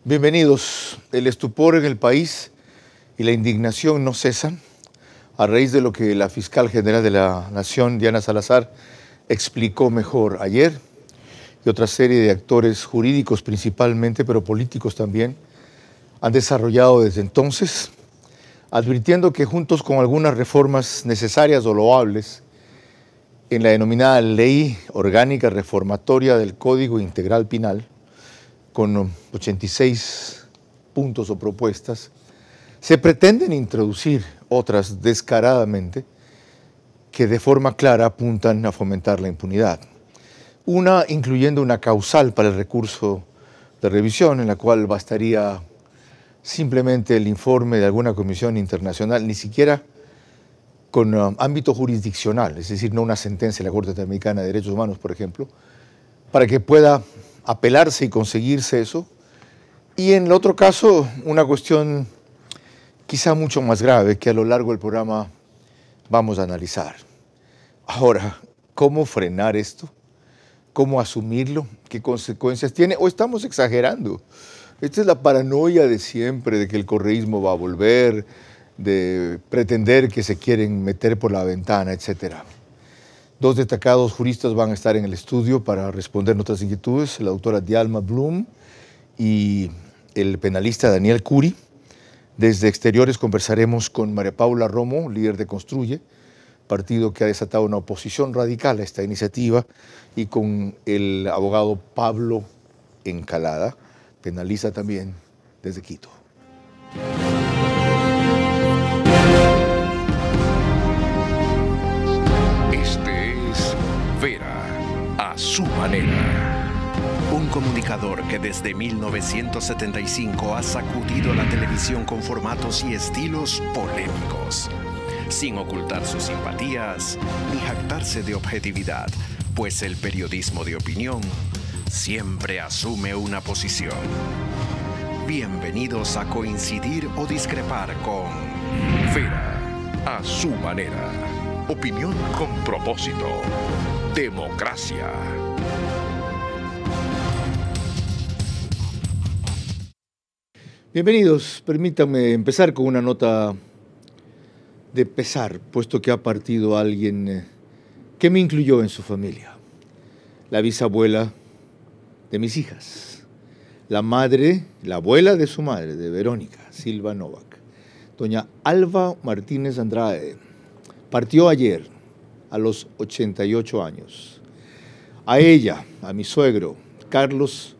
Bienvenidos. El estupor en el país y la indignación no cesan a raíz de lo que la fiscal general de la Nación, Diana Salazar, explicó mejor ayer, y otra serie de actores jurídicos principalmente, pero políticos también, han desarrollado desde entonces, advirtiendo que juntos con algunas reformas necesarias o loables en la denominada Ley Orgánica Reformatoria del Código Integral Penal, con 86 puntos o propuestas, se pretenden introducir otras descaradamente que de forma clara apuntan a fomentar la impunidad. Una incluyendo una causal para el recurso de revisión, en la cual bastaría simplemente el informe de alguna comisión internacional, ni siquiera con ámbito jurisdiccional, es decir, no una sentencia de la Corte Interamericana de Derechos Humanos, por ejemplo, para que pueda apelarse y conseguirse eso. Y en el otro caso, una cuestión quizá mucho más grave que a lo largo del programa vamos a analizar. Ahora, ¿cómo frenar esto? ¿Cómo asumirlo? ¿Qué consecuencias tiene? ¿O estamos exagerando? Esta es la paranoia de siempre, de que el correísmo va a volver, de pretender que se quieren meter por la ventana, etcétera. Dos destacados juristas van a estar en el estudio para responder nuestras inquietudes, la doctora Dialma Blum y el penalista Daniel Curi. Desde Exteriores conversaremos con María Paula Romo, líder de Construye, partido que ha desatado una oposición radical a esta iniciativa, y con el abogado Pablo Encalada, penalista también desde Quito. A su manera. Un comunicador que desde 1975 ha sacudido la televisión con formatos y estilos polémicos, sin ocultar sus simpatías ni jactarse de objetividad, pues el periodismo de opinión siempre asume una posición. Bienvenidos a coincidir o discrepar con Vera a su manera. Opinión con propósito. Democracia. Bienvenidos. Permítanme empezar con una nota de pesar, puesto que ha partido alguien que me incluyó en su familia. La bisabuela de mis hijas, la madre, la abuela de su madre, de Verónica Silva Novak, doña Alba Martínez Andrade, partió ayer a los 88 años. A ella, a mi suegro, Carlos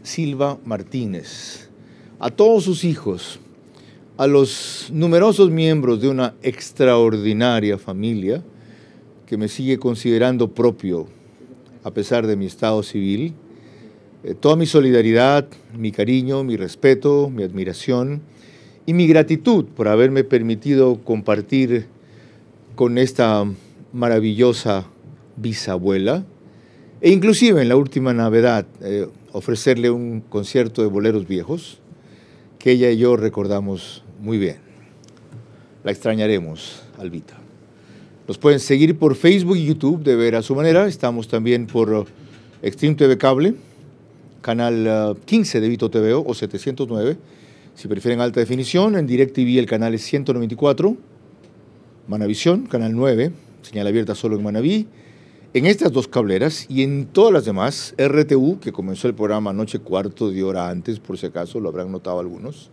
Silva Martínez, a todos sus hijos, a los numerosos miembros de una extraordinaria familia que me sigue considerando propio a pesar de mi estado civil, toda mi solidaridad, mi cariño, mi respeto, mi admiración y mi gratitud por haberme permitido compartir con esta maravillosa bisabuela, e inclusive en la última Navidad ofrecerle un concierto de boleros viejos que ella y yo recordamos muy bien. La extrañaremos, Albita. Nos pueden seguir por Facebook y YouTube de Ver a su manera. Estamos también por Extreme TV Cable, canal 15 de Vito TVO o 709, si prefieren alta definición. En DirecTV el canal es 194, Manavisión, canal 9, señal abierta solo en Manaví, en estas dos cableras, y en todas las demás, RTU, que comenzó el programa anoche cuarto de hora antes, por si acaso lo habrán notado algunos.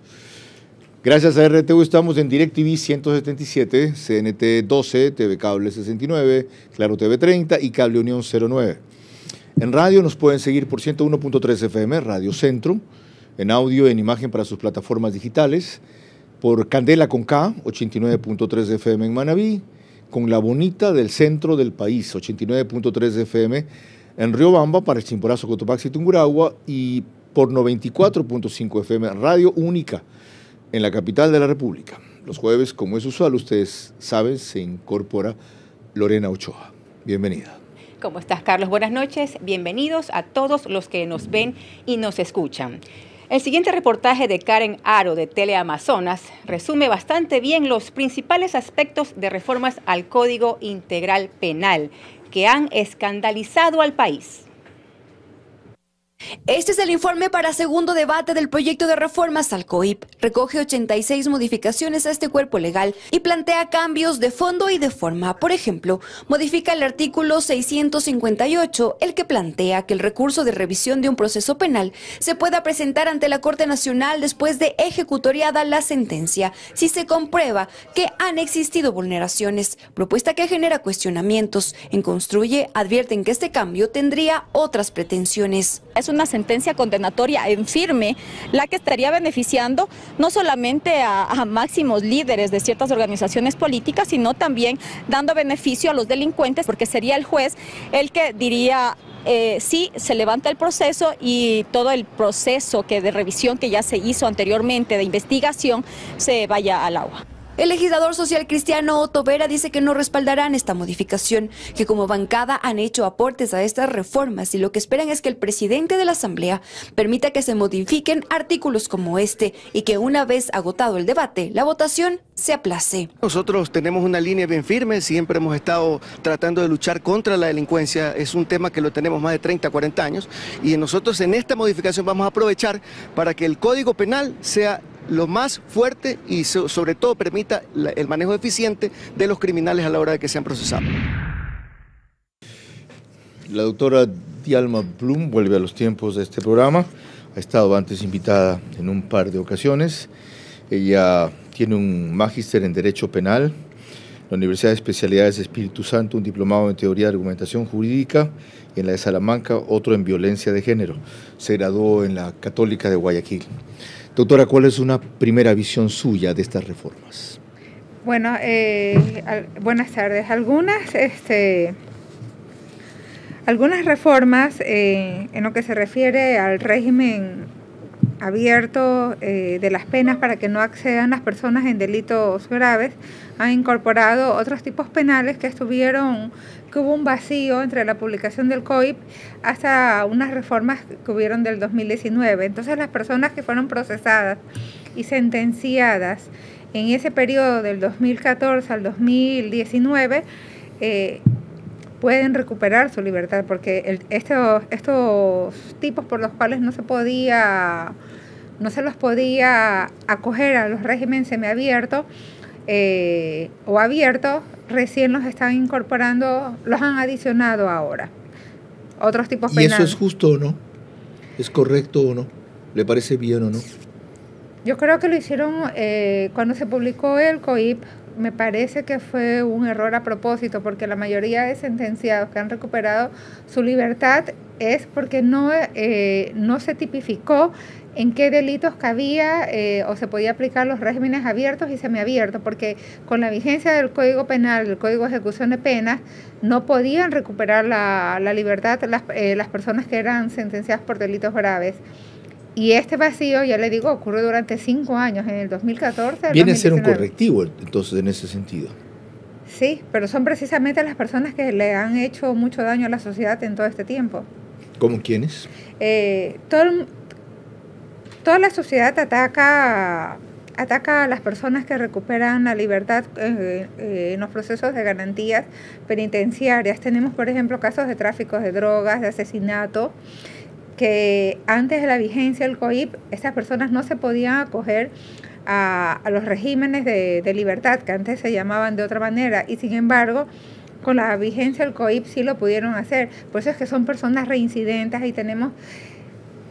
Gracias a RTU estamos en DirecTV 177, CNT 12, TV Cable 69, Claro TV 30 y Cable Unión 09. En radio nos pueden seguir por 101.3 FM, Radio Centro, en audio, en imagen para sus plataformas digitales, por Candela con K, 89.3 FM en Manaví, con La Bonita del centro del país, 89.3 FM en Riobamba para Chimborazo, Cotopaxi y Tungurahua, y por 94.5 FM Radio Única en la capital de la República. Los jueves, como es usual, ustedes saben, se incorpora Lorena Ochoa. Bienvenida. ¿Cómo estás, Carlos? Buenas noches. Bienvenidos a todos los que nos ven y nos escuchan. El siguiente reportaje de Karen Aro de Teleamazonas resume bastante bien los principales aspectos de reformas al Código Integral Penal que han escandalizado al país. Este es el informe para segundo debate del proyecto de reformas al COIP. Recoge 86 modificaciones a este cuerpo legal y plantea cambios de fondo y de forma. Por ejemplo, modifica el artículo 658, el que plantea que el recurso de revisión de un proceso penal se pueda presentar ante la Corte Nacional después de ejecutoriada la sentencia, si se comprueba que han existido vulneraciones, propuesta que genera cuestionamientos. En Construye advierten que este cambio tendría otras pretensiones. Es una sentencia condenatoria en firme la que estaría beneficiando no solamente a máximos líderes de ciertas organizaciones políticas, sino también dando beneficio a los delincuentes, porque sería el juez el que diría sí, se levanta el proceso y todo el proceso de revisión que ya se hizo anteriormente de investigación se vaya al agua. El legislador social cristiano Otto Vera dice que no respaldarán esta modificación, que como bancada han hecho aportes a estas reformas y lo que esperan es que el presidente de la Asamblea permita que se modifiquen artículos como este y que una vez agotado el debate, la votación se aplace. Nosotros tenemos una línea bien firme, siempre hemos estado tratando de luchar contra la delincuencia, es un tema que lo tenemos más de 30, 40 años y nosotros en esta modificación vamos a aprovechar para que el Código Penal sea lo más fuerte y sobre todo permita el manejo eficiente de los criminales a la hora de que sean procesados. La doctora Dialma Blum vuelve a los tiempos de este programa. Ha estado antes invitada en un par de ocasiones. Ella tiene un magíster en Derecho Penal, la Universidad de Especialidades de Espíritu Santo, un diplomado en Teoría de Argumentación Jurídica, y en la de Salamanca otro en Violencia de Género. Se graduó en la Católica de Guayaquil. Doctora, ¿cuál es una primera visión suya de estas reformas? Bueno, buenas tardes. Algunas reformas en lo que se refiere al régimen abierto de las penas para que no accedan las personas en delitos graves, han incorporado otros tipos penales que hubo un vacío entre la publicación del COIP hasta unas reformas que hubieron del 2019. Entonces las personas que fueron procesadas y sentenciadas en ese periodo del 2014 al 2019 pueden recuperar su libertad, porque estos tipos por los cuales no se los podía acoger a los regímenes semiabiertos o abiertos, recién los están incorporando, los han adicionado ahora. Otros tipos penales. ¿Y eso es justo o no? ¿Es correcto o no? ¿Le parece bien o no? Yo creo que lo hicieron cuando se publicó el COIP. Me parece que fue un error a propósito, porque la mayoría de sentenciados que han recuperado su libertad es porque no se tipificó en qué delitos cabía o se podía aplicar los regímenes abiertos y semiabiertos, porque con la vigencia del Código Penal, del Código de Ejecución de Penas, no podían recuperar la libertad las personas que eran sentenciadas por delitos graves. Y este vacío, ya le digo, ocurrió durante 5 años, en el 2014. Viene a ser un correctivo, entonces, en ese sentido. Sí, pero son precisamente las personas que le han hecho mucho daño a la sociedad en todo este tiempo. ¿Cómo quiénes? Toda la sociedad ataca a las personas que recuperan la libertad en los procesos de garantías penitenciarias. Tenemos, por ejemplo, casos de tráfico de drogas, de asesinato, que antes de la vigencia del COIP, estas personas no se podían acoger a los regímenes de libertad, que antes se llamaban de otra manera, y sin embargo, con la vigencia del COIP sí lo pudieron hacer. Por eso es que son personas reincidentes y tenemos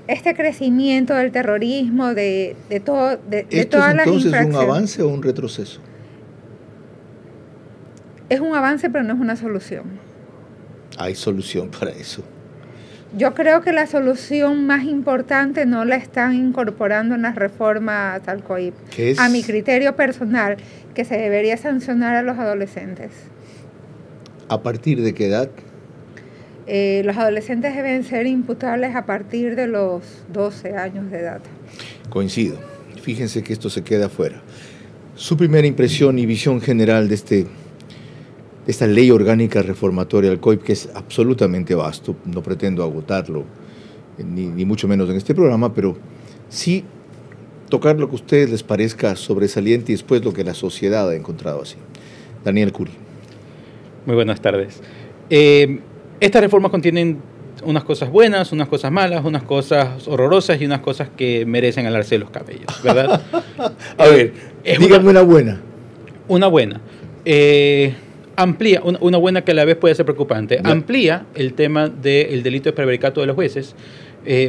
este crecimiento del terrorismo, de todas las infracciones. ¿Esto es entonces un avance o un retroceso? Es un avance, pero no es una solución. Hay solución para eso. Yo creo que la solución más importante no la están incorporando en las reformas al COIP. ¿Qué es? A mi criterio personal, que se debería sancionar a los adolescentes. ¿A partir de qué edad? Los adolescentes deben ser imputables a partir de los 12 años de edad. Coincido. Fíjense que esto se queda afuera. Su primera impresión y visión general de esta ley orgánica reformatoria del COIP, que es absolutamente vasto, no pretendo agotarlo, ni mucho menos en este programa, pero sí tocar lo que a ustedes les parezca sobresaliente y después lo que la sociedad ha encontrado así. Daniel Curi. Muy buenas tardes. Estas reformas contienen unas cosas buenas, unas cosas malas, unas cosas horrorosas y unas cosas que merecen alarse los cabellos, ¿verdad? A ver, dígame una buena. Una buena. Amplía, una buena que a la vez puede ser preocupante. ¿Ya? Amplía el tema del delito de prevaricato de los jueces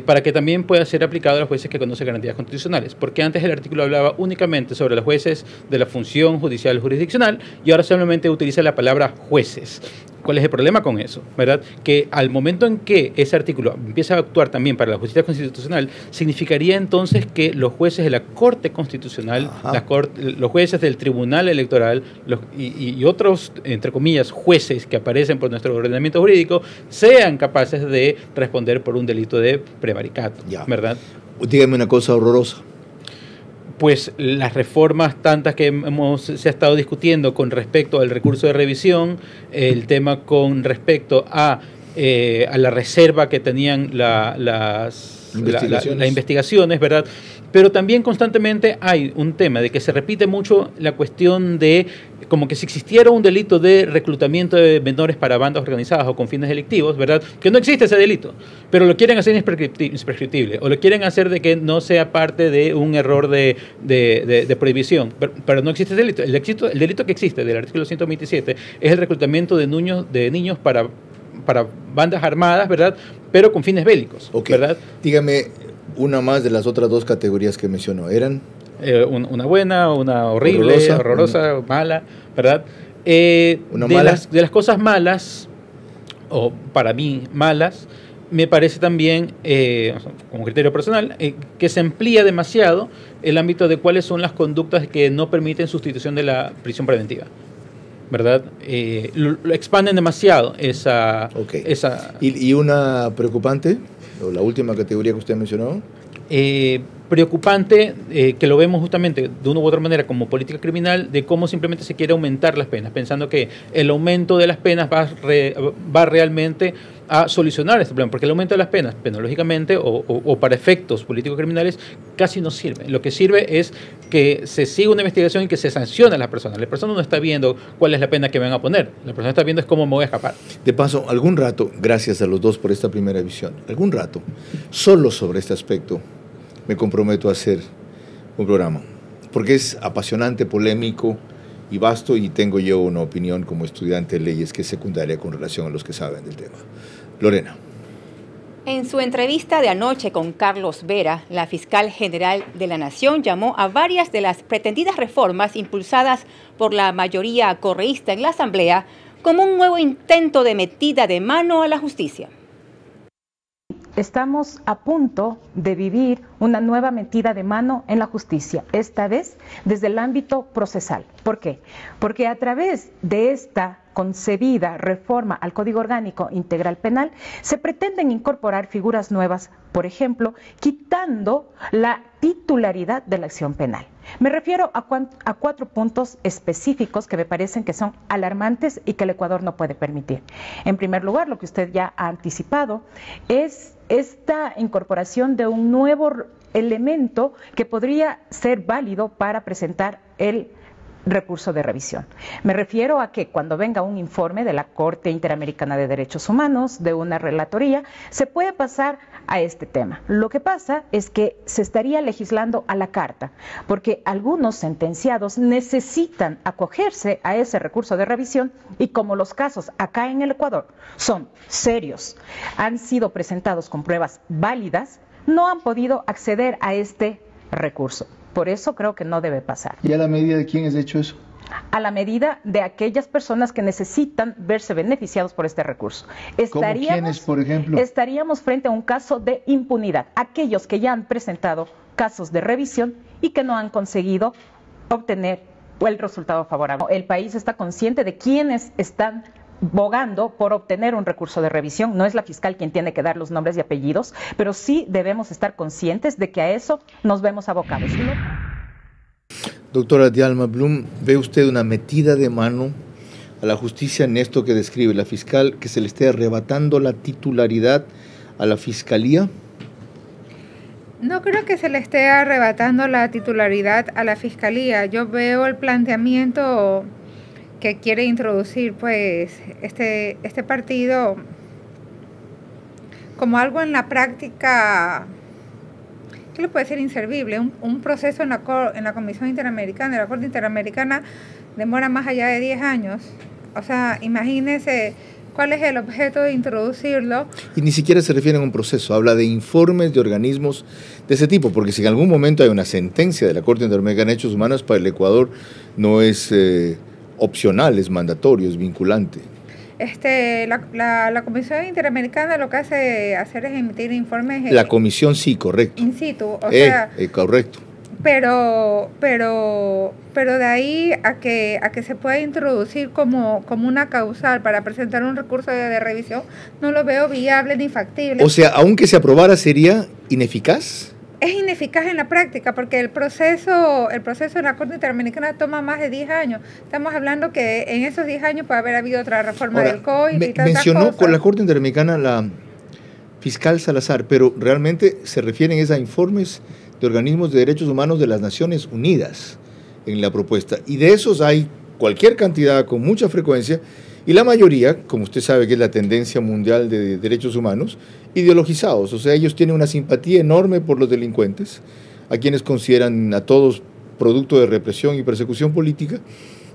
para que también pueda ser aplicado a los jueces que conocen garantías constitucionales. Porque antes el artículo hablaba únicamente sobre los jueces de la función judicial jurisdiccional y ahora solamente utiliza la palabra jueces. ¿Cuál es el problema con eso? ¿Verdad? Que al momento en que ese artículo empieza a actuar también para la justicia constitucional, significaría entonces que los jueces de la Corte Constitucional, los jueces del Tribunal Electoral y otros, entre comillas, jueces que aparecen por nuestro ordenamiento jurídico, sean capaces de responder por un delito de prevaricato, ¿verdad? Dígame una cosa horrorosa. Pues las reformas tantas que se ha estado discutiendo con respecto al recurso de revisión, el tema con respecto a la reserva que tenían las investigaciones, ¿verdad? Pero también constantemente hay un tema de que se repite mucho la cuestión de como que si existiera un delito de reclutamiento de menores para bandas organizadas o con fines delictivos, ¿verdad? Que no existe ese delito, pero lo quieren hacer imprescriptible o lo quieren hacer de que no sea parte de un error de prohibición, pero no existe ese delito. El delito que existe del artículo 127 es el reclutamiento de niños para bandas armadas, ¿verdad? Pero con fines bélicos, ¿verdad? Dígame una más de las otras dos categorías que mencionó. ¿Eran? Una buena, una horrible, horrorosa, mala, ¿verdad? ¿Una mala? De las cosas malas, o para mí malas, me parece también, como criterio personal, que se amplía demasiado el ámbito de cuáles son las conductas que no permiten sustitución de la prisión preventiva, ¿verdad? Lo expanden demasiado esa... ¿Y una preocupante? ¿O la última categoría que usted mencionó? Preocupante, que lo vemos justamente de una u otra manera como política criminal, de cómo simplemente se quiere aumentar las penas, pensando que el aumento de las penas va realmente a solucionar este problema, porque el aumento de las penas, penológicamente o para efectos políticos criminales, casi no sirve. Lo que sirve es que se siga una investigación y que se sancione a las personas. La persona no está viendo cuál es la pena que me van a poner, la persona está viendo es cómo me voy a escapar. De paso, algún rato, gracias a los dos por esta primera visión, algún rato, solo sobre este aspecto, me comprometo a hacer un programa, porque es apasionante, polémico y vasto, y tengo yo una opinión como estudiante de leyes que es secundaria con relación a los que saben del tema. Lorena. En su entrevista de anoche con Carlos Vera, la fiscal general de la Nación llamó a varias de las pretendidas reformas impulsadas por la mayoría correísta en la Asamblea como un nuevo intento de metida de mano a la justicia. Estamos a punto de vivir una nueva metida de mano en la justicia, esta vez desde el ámbito procesal. ¿Por qué? Porque a través de esta concebida reforma al Código Orgánico Integral Penal se pretenden incorporar figuras nuevas, por ejemplo, quitando la titularidad de la acción penal. Me refiero a 4 puntos específicos que me parecen que son alarmantes y que el Ecuador no puede permitir. En primer lugar, lo que usted ya ha anticipado es esta incorporación de un nuevo elemento que podría ser válido para presentar el recurso de revisión. Me refiero a que cuando venga un informe de la Corte Interamericana de Derechos Humanos, de una relatoría, se puede pasar a este tema. Lo que pasa es que se estaría legislando a la carta, porque algunos sentenciados necesitan acogerse a ese recurso de revisión y como los casos acá en el Ecuador son serios, han sido presentados con pruebas válidas, no han podido acceder a este recurso. Por eso creo que no debe pasar. ¿Y a la medida de quién es hecho eso? A la medida de aquellas personas que necesitan verse beneficiados por este recurso. ¿Cómo quiénes, por ejemplo? Estaríamos frente a un caso de impunidad. Aquellos que ya han presentado casos de revisión y que no han conseguido obtener el resultado favorable. El país está consciente de quiénes están bogando por obtener un recurso de revisión. No es la fiscal quien tiene que dar los nombres y apellidos, pero sí debemos estar conscientes de que a eso nos vemos abocados. Doctora Djalma Blum, ¿ve usted una metida de mano a la justicia en esto que describe la fiscal, que se le esté arrebatando la titularidad a la fiscalía? No creo que se le esté arrebatando la titularidad a la fiscalía. Yo veo el planteamiento que quiere introducir pues este partido como algo en la práctica, ¿qué le puede ser inservible? Un proceso en la Comisión Interamericana, en la Corte Interamericana, demora más allá de 10 años. O sea, imagínese cuál es el objeto de introducirlo. Y ni siquiera se refiere a un proceso, habla de informes de organismos de ese tipo, porque si en algún momento hay una sentencia de la Corte Interamericana de Derechos Humanos, para el Ecuador no es opcional, es mandatorio, es vinculante. La Comisión Interamericana lo que hace hacer es emitir informes. La comisión sí, correcto. In situ, o sea. Correcto. Pero de ahí a que se pueda introducir como una causal para presentar un recurso de revisión, no lo veo viable ni factible. O sea, aunque se aprobara, ¿sería ineficaz? Es ineficaz en la práctica porque el proceso de la Corte Interamericana toma más de 10 años. Estamos hablando que en esos 10 años puede haber habido otra reforma del COIP y tantas mencionó cosas. Con la Corte Interamericana la fiscal Salazar, pero realmente se refieren a informes de organismos de derechos humanos de las Naciones Unidas en la propuesta. Y de esos hay cualquier cantidad con mucha frecuencia, y la mayoría, como usted sabe que es la tendencia mundial de derechos humanos, ideologizados. O sea, ellos tienen una simpatía enorme por los delincuentes, a quienes consideran a todos producto de represión y persecución política,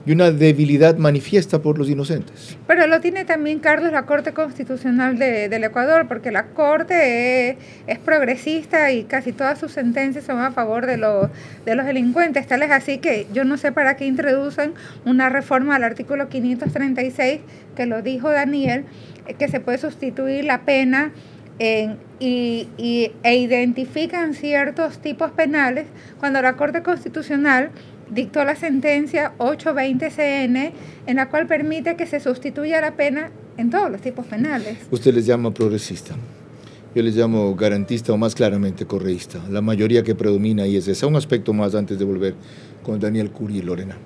y una debilidad manifiesta por los inocentes. Pero lo tiene también, Carlos, la Corte Constitucional del Ecuador, porque la Corte es progresista y casi todas sus sentencias son a favor de los delincuentes. Tal es así que yo no sé para qué introducen una reforma al artículo 536, que lo dijo Daniel, que se puede sustituir la pena e identifican ciertos tipos penales cuando la Corte Constitucional dictó la sentencia 820-CN, en la cual permite que se sustituya la pena en todos los tipos penales. Usted les llama progresista, yo les llamo garantista o más claramente correísta. La mayoría que predomina ahí es esa. Un aspecto más antes de volver con Daniel Curi y Lorena.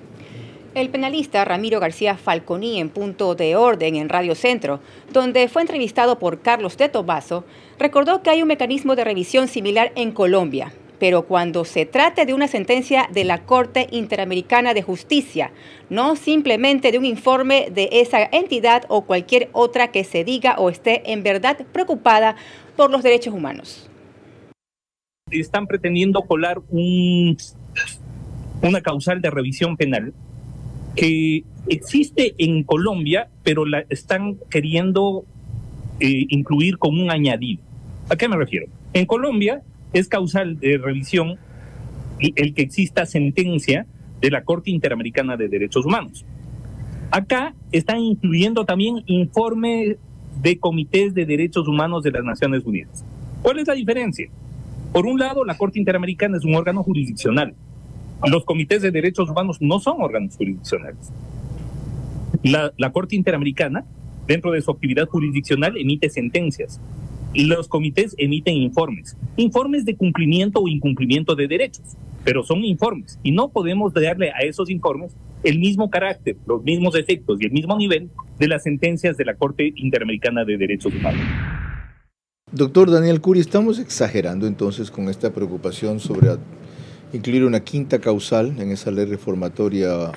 El penalista Ramiro García Falconi, en Punto de Orden en Radio Centro, donde fue entrevistado por Carlos de Tobaso, recordó que hay un mecanismo de revisión similar en Colombia, pero cuando se trate de una sentencia de la Corte Interamericana de Justicia, no simplemente de un informe de esa entidad o cualquier otra que se diga o esté en verdad preocupada por los derechos humanos. Están pretendiendo colar una causal de revisión penal que existe en Colombia, pero la están queriendo incluir como un añadido. ¿A qué me refiero? En Colombia es causal de revisión el que exista sentencia de la Corte Interamericana de Derechos Humanos. Acá están incluyendo también informes de comités de derechos humanos de las Naciones Unidas. ¿Cuál es la diferencia? Por un lado, la Corte Interamericana es un órgano jurisdiccional. Los comités de derechos humanos no son órganos jurisdiccionales. La Corte Interamericana, dentro de su actividad jurisdiccional, emite sentencias. Los comités emiten informes de cumplimiento o incumplimiento de derechos, pero son informes y no podemos darle a esos informes el mismo carácter, los mismos efectos y el mismo nivel de las sentencias de la Corte Interamericana de Derechos Humanos. Doctor Daniel Curi, ¿estamos exagerando entonces con esta preocupación sobre incluir una quinta causal en esa ley reformatoria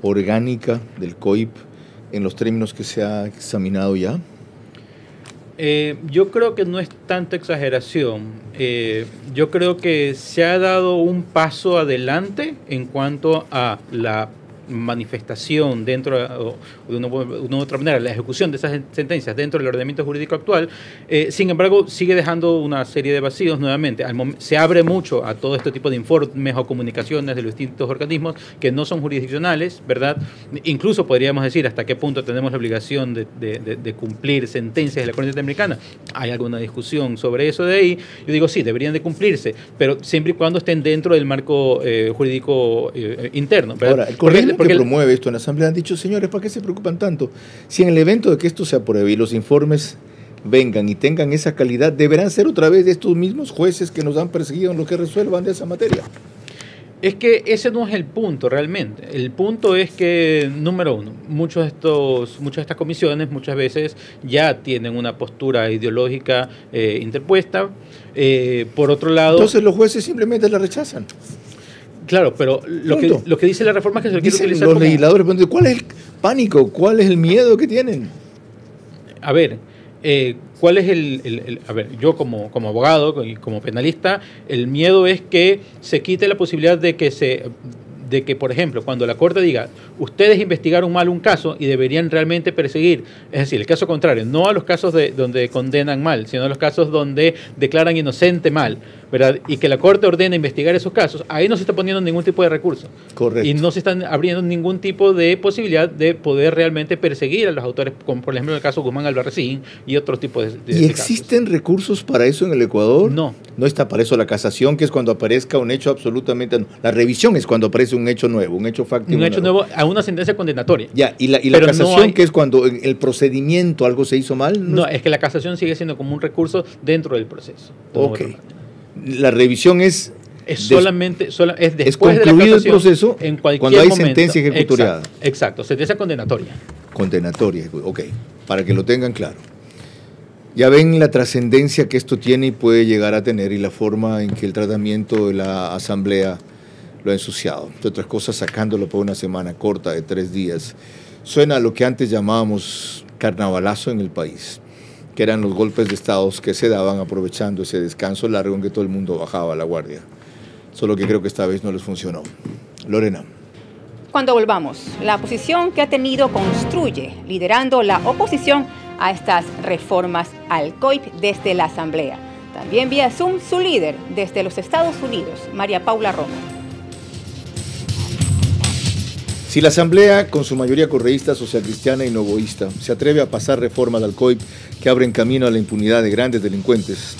orgánica del COIP en los términos que se ha examinado ya? Yo creo que no es tanta exageración. Yo creo que se ha dado un paso adelante en cuanto a la manifestación dentro de una u otra manera, la ejecución de esas sentencias dentro del ordenamiento jurídico actual. Sin embargo, sigue dejando una serie de vacíos nuevamente. Se abre mucho a todo este tipo de informes o comunicaciones de los distintos organismos que no son jurisdiccionales, ¿verdad? Incluso podríamos decir hasta qué punto tenemos la obligación de cumplir sentencias de la Corte Interamericana. Hay alguna discusión sobre eso de ahí. Yo digo, sí, deberían de cumplirse, pero siempre y cuando estén dentro del marco jurídico interno, ¿verdad? Ahora, el corriente que promueve esto en la Asamblea han dicho, señores, ¿para qué se preocupan tanto? Si en el evento de que esto se apruebe y los informes vengan y tengan esa calidad, deberán ser otra vez de estos mismos jueces que nos han perseguido en lo que resuelvan de esa materia. Es que ese no es el punto realmente. El punto es que, número uno, muchas de estas comisiones muchas veces ya tienen una postura ideológica interpuesta. Por otro lado... Entonces los jueces simplemente la rechazan. Claro, pero lo que dice la reforma es que se lo quiere utilizar los como... legisladores, ¿cuál es el pánico? ¿Cuál es el miedo que tienen? A ver, ¿Cuál es a ver, yo como abogado y como penalista, el miedo es que se quite la posibilidad de que, por ejemplo, cuando la Corte diga, ustedes investigaron mal un caso y deberían realmente perseguir, es decir, el caso contrario, no a los casos donde condenan mal, sino a los casos donde declaran inocente mal, ¿verdad? Y que la Corte ordena investigar esos casos, ahí no se está poniendo ningún tipo de recurso. Correcto. Y no se están abriendo ningún tipo de posibilidad de poder realmente perseguir a los autores, como por ejemplo el caso Guzmán Albarracín y otros tipos de ¿Y existen recursos para eso en el Ecuador? No. No está para eso la casación, que es cuando aparezca un hecho absolutamente... No. La revisión es cuando aparece un hecho nuevo, un hecho fáctico. Un hecho nuevo a una sentencia condenatoria. Ya, y la casación, que es cuando en el procedimiento algo se hizo mal. No, es que la casación sigue siendo como un recurso dentro del proceso. Ok. La revisión es solamente es después es concluido de la casación, el proceso en cualquier cuando hay momento. sentencia ejecutoriada. Exacto, sentencia condenatoria. Condenatoria, ok, para que lo tengan claro. Ya ven la trascendencia que esto tiene y puede llegar a tener y la forma en que el tratamiento de la Asamblea lo ha ensuciado. Entre otras cosas, sacándolo por una semana corta de 3 días. Suena a lo que antes llamábamos carnavalazo en el país, que eran los golpes de Estado que se daban aprovechando ese descanso largo en que todo el mundo bajaba la guardia. Solo que creo que esta vez no les funcionó. Lorena. Cuando volvamos, la oposición que ha tenido Construye, liderando la oposición a estas reformas al COIP desde la Asamblea. También vía Zoom su líder desde los Estados Unidos, María Paula Romo. Si la Asamblea, con su mayoría correísta, socialcristiana y novoísta, se atreve a pasar reformas al COIP que abren camino a la impunidad de grandes delincuentes,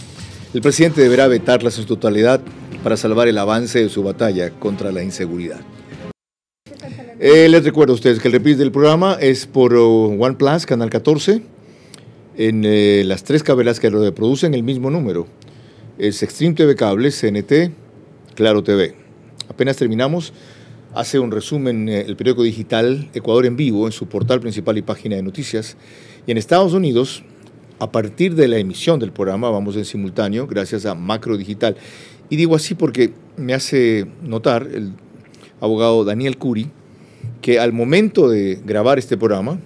el presidente deberá vetarlas en su totalidad para salvar el avance de su batalla contra la inseguridad. Les recuerdo a ustedes que el reprise del programa es por OnePlus, Canal 14, en las 3 cabelas que lo reproducen el mismo número. Es Extreme TV Cable, CNT, Claro TV. Apenas terminamos, hace un resumen el periódico digital Ecuador en Vivo en su portal principal y página de noticias. Y en Estados Unidos, a partir de la emisión del programa, vamos en simultáneo, gracias a Macro Digital. Y digo así porque me hace notar el abogado Daniel Curi que al momento de grabar este programa,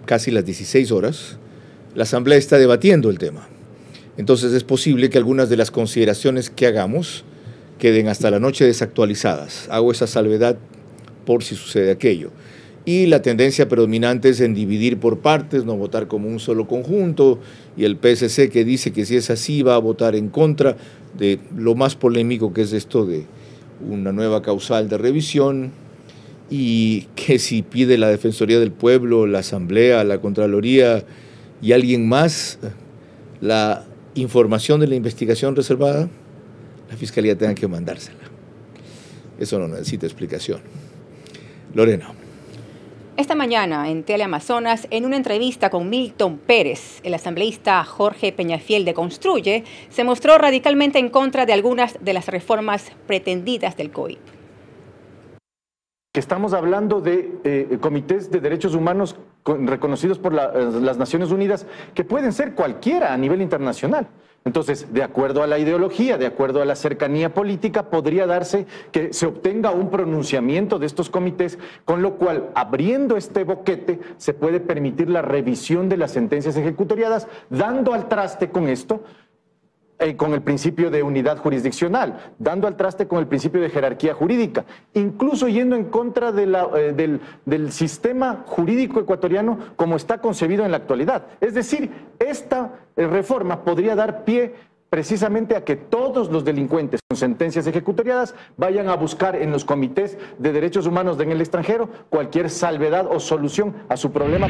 casi las 16 horas, la Asamblea está debatiendo el tema. Entonces es posible que algunas de las consideraciones que hagamos queden hasta la noche desactualizadas. Hago esa salvedad por si sucede aquello. Y la tendencia predominante es en dividir por partes, no votar como un solo conjunto, y el PSC que dice que si es así va a votar en contra de lo más polémico que es esto de una nueva causal de revisión, y que si pide la Defensoría del Pueblo, la Asamblea, la Contraloría y alguien más la información de la investigación reservada, la Fiscalía tenga que mandársela. Eso no necesita explicación. Lorena. Esta mañana en Teleamazonas, en una entrevista con Milton Pérez, el asambleísta Jorge Peñafiel de Construye, se mostró radicalmente en contra de algunas de las reformas pretendidas del COIP. Estamos hablando de comités de derechos humanos reconocidos por las Naciones Unidas, que pueden ser cualquiera a nivel internacional. Entonces, de acuerdo a la ideología, de acuerdo a la cercanía política, podría darse que se obtenga un pronunciamiento de estos comités, con lo cual, abriendo este boquete, se puede permitir la revisión de las sentencias ejecutoriadas, dando al traste con esto, con el principio de unidad jurisdiccional, dando al traste con el principio de jerarquía jurídica, incluso yendo en contra de del sistema jurídico ecuatoriano como está concebido en la actualidad. Es decir, esta reforma podría dar pie precisamente a que todos los delincuentes con sentencias ejecutoriadas vayan a buscar en los comités de derechos humanos en el extranjero cualquier salvedad o solución a su problema.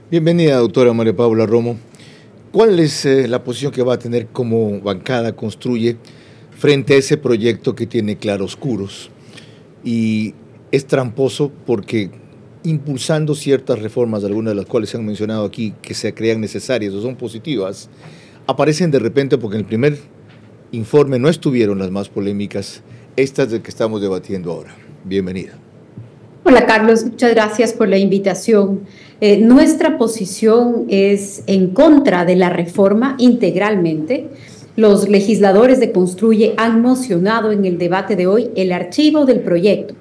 Bienvenida, doctora María Paula Romo. ¿Cuál es la posición que va a tener como bancada Construye frente a ese proyecto que tiene claroscuros? Y es tramposo porque impulsando ciertas reformas, algunas de las cuales se han mencionado aquí, que se crean necesarias o son positivas, aparecen de repente porque en el primer informe no estuvieron las más polémicas, estas de que estamos debatiendo ahora. Bienvenida. Hola Carlos, muchas gracias por la invitación. Nuestra posición es en contra de la reforma integralmente. Los legisladores de Construye han mocionado en el debate de hoy el archivo del proyecto.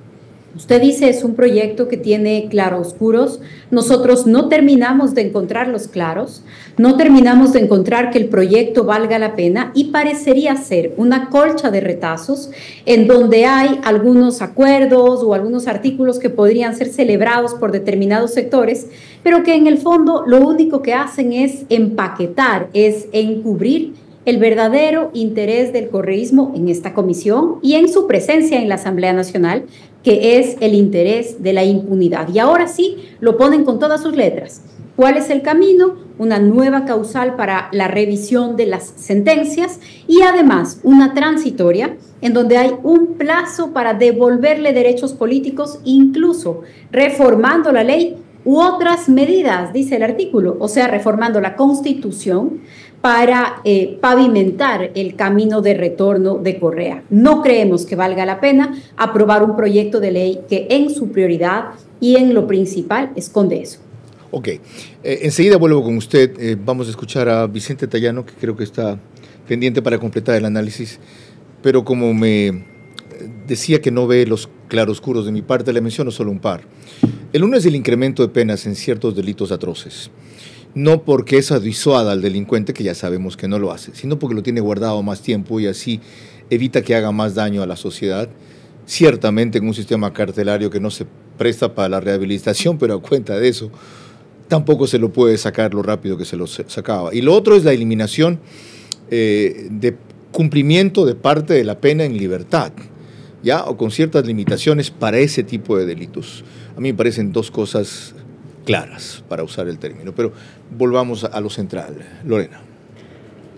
Usted dice es un proyecto que tiene claroscuros. Nosotros no terminamos de encontrar los claros, no terminamos de encontrar que el proyecto valga la pena y parecería ser una colcha de retazos en donde hay algunos acuerdos o algunos artículos que podrían ser celebrados por determinados sectores, pero que en el fondo lo único que hacen es empaquetar, es encubrir el verdadero interés del correísmo en esta comisión y en su presencia en la Asamblea Nacional, que es el interés de la impunidad. Y ahora sí, lo ponen con todas sus letras. ¿Cuál es el camino? Una nueva causal para la revisión de las sentencias y además una transitoria en donde hay un plazo para devolverle derechos políticos, incluso reformando la ley u otras medidas, dice el artículo, o sea, reformando la Constitución para pavimentar el camino de retorno de Correa. No creemos que valga la pena aprobar un proyecto de ley que en su prioridad y en lo principal esconde eso. Ok, enseguida vuelvo con usted. Vamos a escuchar a Vicente Tayano, que creo que está pendiente para completar el análisis, pero como me decía que no ve los claroscuros de mi parte, le menciono solo un par. El uno es el incremento de penas en ciertos delitos atroces. No porque eso disuada al delincuente, que ya sabemos que no lo hace, sino porque lo tiene guardado más tiempo y así evita que haga más daño a la sociedad. Ciertamente en un sistema carcelario que no se presta para la rehabilitación, pero a cuenta de eso tampoco se lo puede sacar lo rápido que se lo sacaba. Y lo otro es la eliminación de cumplimiento de parte de la pena en libertad, ¿ya? O con ciertas limitaciones para ese tipo de delitos. A mí me parecen dos cosas claras, para usar el término, pero volvamos a lo central. Lorena.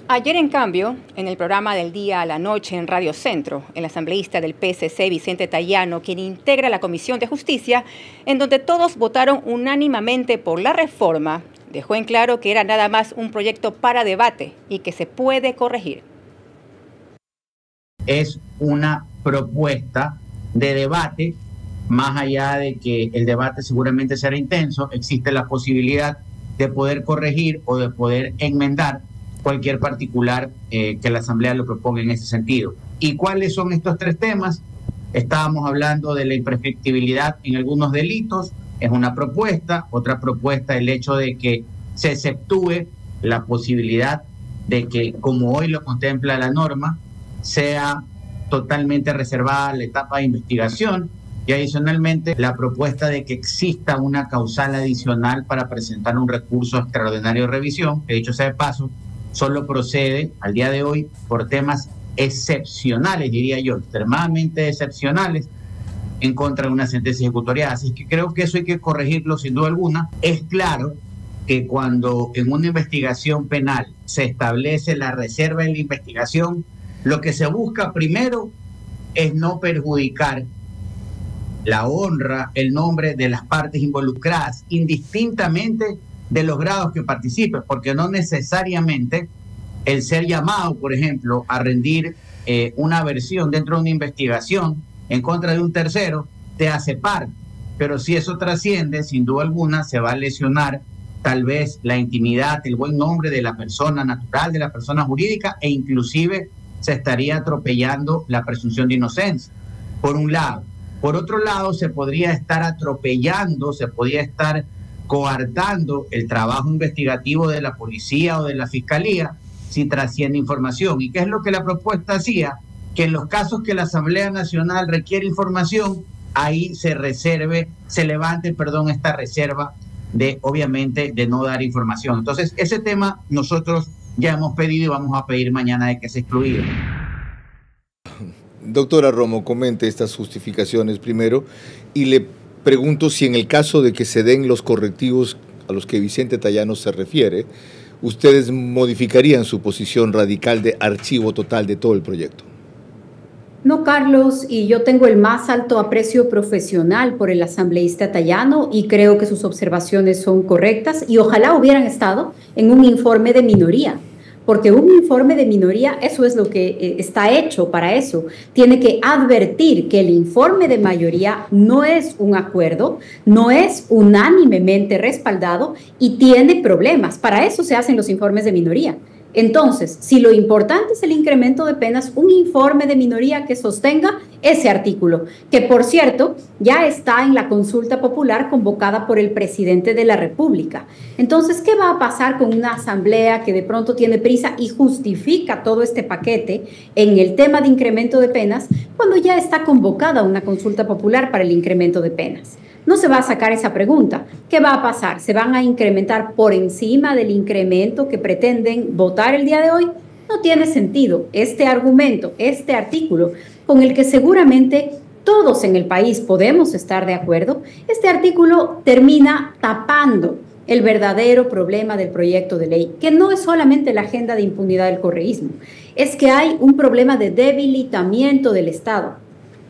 Ayer, en cambio, en el programa del día a la noche en Radio Centro, el asambleísta del PSC, Vicente Tayano, quien integra la Comisión de Justicia, en donde todos votaron unánimemente por la reforma, dejó en claro que era nada más un proyecto para debate y que se puede corregir. Es una propuesta de debate. Más allá de que el debate seguramente será intenso, existe la posibilidad de poder corregir o de poder enmendar cualquier particular que la Asamblea lo proponga en ese sentido. ¿Y cuáles son estos tres temas? Estábamos hablando de la imprescriptibilidad en algunos delitos, es una propuesta. Otra propuesta, el hecho de que se exceptúe la posibilidad de que, como hoy lo contempla la norma, sea totalmente reservada la etapa de investigación. Y adicionalmente, la propuesta de que exista una causal adicional para presentar un recurso extraordinario de revisión, que dicho sea de paso, solo procede al día de hoy por temas excepcionales, diría yo, extremadamente excepcionales, en contra de una sentencia ejecutorial. Así que creo que eso hay que corregirlo sin duda alguna. Es claro que cuando en una investigación penal se establece la reserva en la investigación, lo que se busca primero es no perjudicar la honra, el nombre de las partes involucradas, indistintamente de los grados que participen, porque no necesariamente el ser llamado, por ejemplo, a rendir una versión dentro de una investigación en contra de un tercero, te hace parte. Pero si eso trasciende, sin duda alguna, se va a lesionar tal vez la intimidad, el buen nombre de la persona natural, de la persona jurídica, e inclusive se estaría atropellando la presunción de inocencia, por un lado. Por otro lado, se podría estar atropellando, se podría estar coartando el trabajo investigativo de la policía o de la fiscalía si trasciende información. ¿Y qué es lo que la propuesta hacía? Que en los casos que la Asamblea Nacional requiere información, ahí se levante esta reserva de, obviamente, de no dar información. Entonces, ese tema nosotros ya hemos pedido y vamos a pedir mañana de que sea excluido. Doctora Romo, comente estas justificaciones primero y le pregunto si en el caso de que se den los correctivos a los que Vicente Tayano se refiere, ustedes modificarían su posición radical de archivo total de todo el proyecto. No, Carlos, y yo tengo el más alto aprecio profesional por el asambleísta Tayano y creo que sus observaciones son correctas y ojalá hubieran estado en un informe de minoría. Porque un informe de minoría, eso es lo que está hecho para eso. Tiene que advertir que el informe de mayoría no es un acuerdo, no es unánimemente respaldado y tiene problemas. Para eso se hacen los informes de minoría. Entonces, si lo importante es el incremento de penas, un informe de minoría que sostenga ese artículo, que por cierto ya está en la consulta popular convocada por el presidente de la República. Entonces, ¿qué va a pasar con una asamblea que de pronto tiene prisa y justifica todo este paquete en el tema de incremento de penas cuando ya está convocada una consulta popular para el incremento de penas? No se va a sacar esa pregunta. ¿Qué va a pasar? ¿Se van a incrementar por encima del incremento que pretenden votar el día de hoy? No tiene sentido. Este argumento, este artículo, con el que seguramente todos en el país podemos estar de acuerdo, este artículo termina tapando el verdadero problema del proyecto de ley, que no es solamente la agenda de impunidad del correísmo, es que hay un problema de debilitamiento del Estado.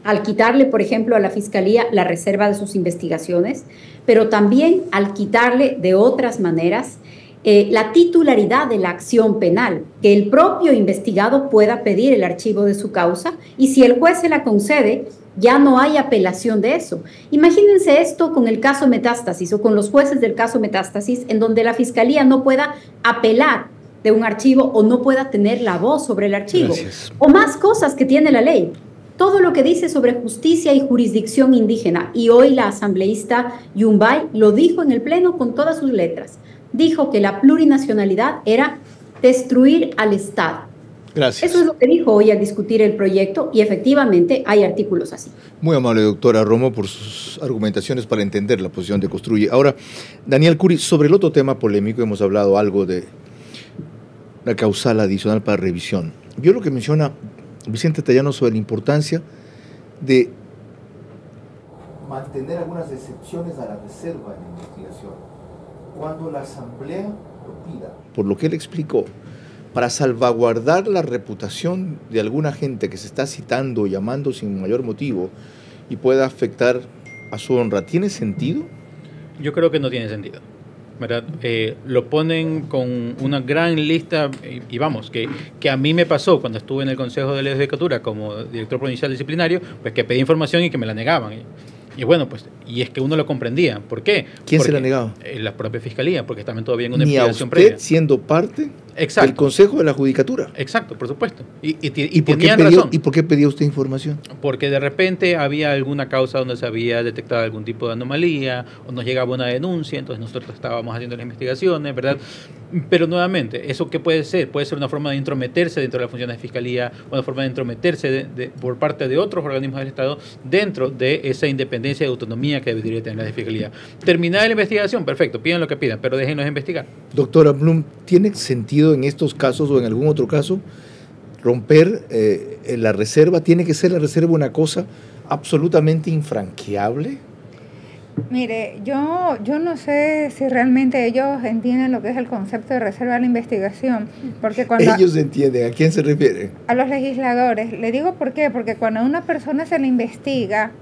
Al quitarle, por ejemplo, a la Fiscalía la reserva de sus investigaciones, pero también al quitarle de otras maneras la titularidad de la acción penal, que el propio investigado pueda pedir el archivo de su causa y si el juez se la concede, ya no hay apelación de eso. Imagínense esto con el caso Metástasis o con los jueces del caso Metástasis, en donde la Fiscalía no pueda apelar de un archivo o no pueda tener la voz sobre el archivo. Gracias. O más cosas que tiene la ley. Todo lo que dice sobre justicia y jurisdicción indígena. Y hoy la asambleísta Yumbay lo dijo en el Pleno con todas sus letras. Dijo que la plurinacionalidad era destruir al Estado. Gracias. Eso es lo que dijo hoy al discutir el proyecto y efectivamente hay artículos así. Muy amable, doctora Romo, por sus argumentaciones para entender la posición de Construye. Ahora, Daniel Curi, sobre el otro tema polémico hemos hablado algo de la causal adicional para revisión. Vio lo que menciona Vicente Tellano sobre la importancia de mantener algunas excepciones a la reserva en la investigación cuando la Asamblea lo pida. Por lo que él explicó, para salvaguardar la reputación de alguna gente que se está citando, llamando sin mayor motivo y pueda afectar a su honra, ¿tiene sentido? Yo creo que no tiene sentido, ¿verdad? Lo ponen con una gran lista y vamos, que a mí me pasó cuando estuve en el Consejo de la Judicatura como director provincial disciplinario, pues que pedí información y que me la negaban. Y bueno, pues, y es que uno lo comprendía. ¿Por qué? ¿Quién porque se la negaba? La propia Fiscalía, porque estaban todavía en una Ni investigación previa. Ni a usted siendo parte Exacto. del Consejo de la Judicatura. Exacto, por supuesto. Y ¿Por tenían qué razón. ¿Y por qué pedía usted información? Porque de repente había alguna causa donde se había detectado algún tipo de anomalía o nos llegaba una denuncia, entonces nosotros estábamos haciendo las investigaciones, ¿verdad? Pero nuevamente, ¿eso qué puede ser? Puede ser una forma de intrometerse dentro de las funciones de Fiscalía, una forma de intrometerse por parte de otros organismos del Estado dentro de esa independencia y autonomía que debería tener la Fiscalía. Terminar la investigación, perfecto, pidan lo que pidan, pero déjenlos investigar. Doctora Blum, ¿tiene sentido en estos casos o en algún otro caso romper la reserva? ¿Tiene que ser la reserva una cosa absolutamente infranqueable? Mire, yo no sé si realmente ellos entienden lo que es el concepto de reserva de la investigación, porque cuando... Ellos entienden, ¿a quién se refiere? A los legisladores. Le digo por qué, porque cuando a una persona se le investiga,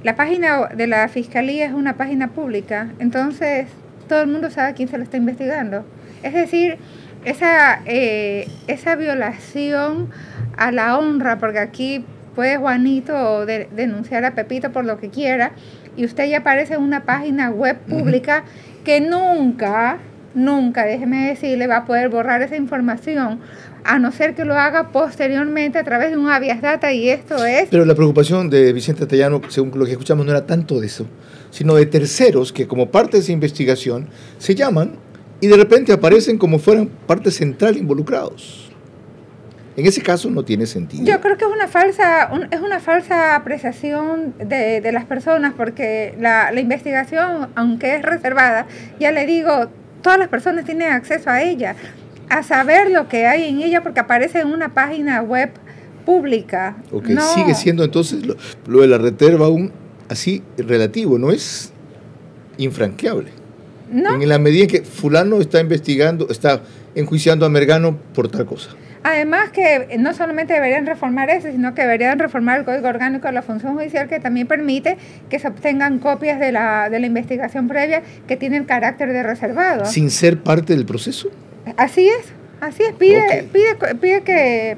la página de la Fiscalía es una página pública, entonces todo el mundo sabe a quién se lo está investigando. Es decir, esa violación a la honra, porque aquí puede Juanito denunciar a Pepito por lo que quiera, y usted ya aparece en una página web pública que nunca, déjeme decirle, va a poder borrar esa información, a no ser que lo haga posteriormente a través de un habeas data, y esto es... Pero la preocupación de Vicente Tellano, según lo que escuchamos, no era tanto de eso, sino de terceros que como parte de esa investigación se llaman y de repente aparecen como fueran parte central involucrados. En ese caso no tiene sentido. Yo creo que es una falsa apreciación de las personas, porque la investigación, aunque es reservada, ya le digo, todas las personas tienen acceso a ella, a saber lo que hay en ella, porque aparece en una página web pública. Ok, no. Sigue siendo entonces lo de la reserva aún así relativo, no es infranqueable. No. En la medida en que fulano está investigando, está enjuiciando a Mergano por tal cosa. Además que no solamente deberían reformar eso, sino que deberían reformar el Código Orgánico de la Función Judicial, que también permite que se obtengan copias de la investigación previa que tienen carácter de reservado. ¿Sin ser parte del proceso? Así es,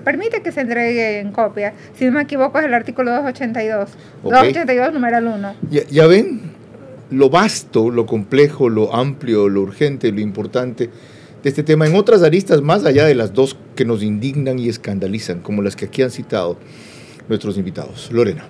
permite que se entreguen copias. Si no me equivoco es el artículo 282, 282 numeral 1. ¿Ya ven lo vasto, lo complejo, lo amplio, lo urgente, lo importante de este tema en otras aristas más allá de las dos que nos indignan y escandalizan, como las que aquí han citado nuestros invitados. Lorena.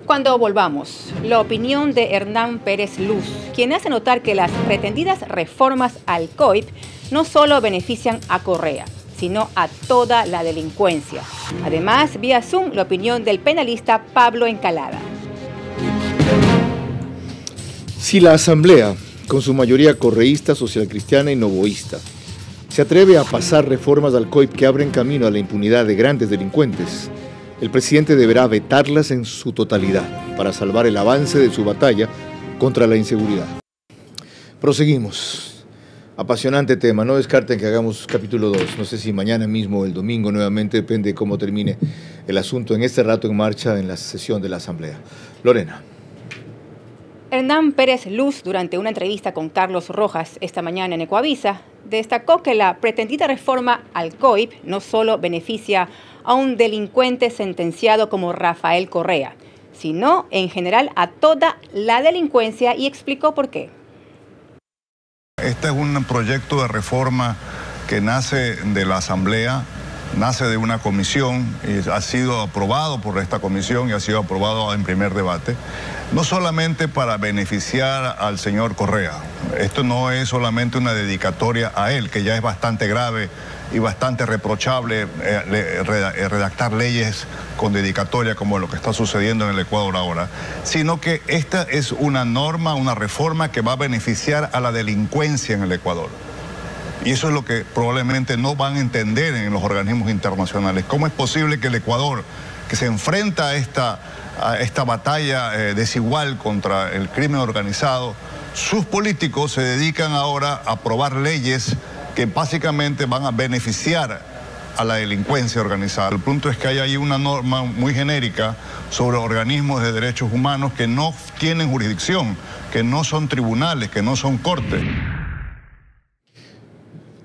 Cuando volvamos, la opinión de Hernán Pérez Luz, quien hace notar que las pretendidas reformas al COIP no solo benefician a Correa, sino a toda la delincuencia. Además, vía Zoom, la opinión del penalista Pablo Encalada. Si la Asamblea, con su mayoría correísta, socialcristiana y novoísta, se atreve a pasar reformas al COIP que abren camino a la impunidad de grandes delincuentes, el presidente deberá vetarlas en su totalidad para salvar el avance de su batalla contra la inseguridad. Proseguimos. Apasionante tema, no descarten que hagamos capítulo 2, no sé si mañana mismo o el domingo nuevamente, depende de cómo termine el asunto en este rato en marcha en la sesión de la Asamblea. Lorena. Hernán Pérez Luz, durante una entrevista con Carlos Rojas esta mañana en Ecuavisa, destacó que la pretendida reforma al COIP no solo beneficia a un delincuente sentenciado como Rafael Correa, sino en general a toda la delincuencia, y explicó por qué. Este es un proyecto de reforma que nace de la Asamblea, nace de una comisión y ha sido aprobado por esta comisión y ha sido aprobado en primer debate, no solamente para beneficiar al señor Correa. Esto no es solamente una dedicatoria a él, que ya es bastante grave y bastante reprochable redactar leyes con dedicatoria como lo que está sucediendo en el Ecuador ahora, sino que esta es una norma, una reforma que va a beneficiar a la delincuencia en el Ecuador. Y eso es lo que probablemente no van a entender en los organismos internacionales. ¿Cómo es posible que el Ecuador, que se enfrenta a esta batalla desigual contra el crimen organizado, sus políticos se dedican ahora a aprobar leyes que básicamente van a beneficiar a la delincuencia organizada? El punto es que hay ahí una norma muy genérica sobre organismos de derechos humanos que no tienen jurisdicción, que no son tribunales, que no son cortes.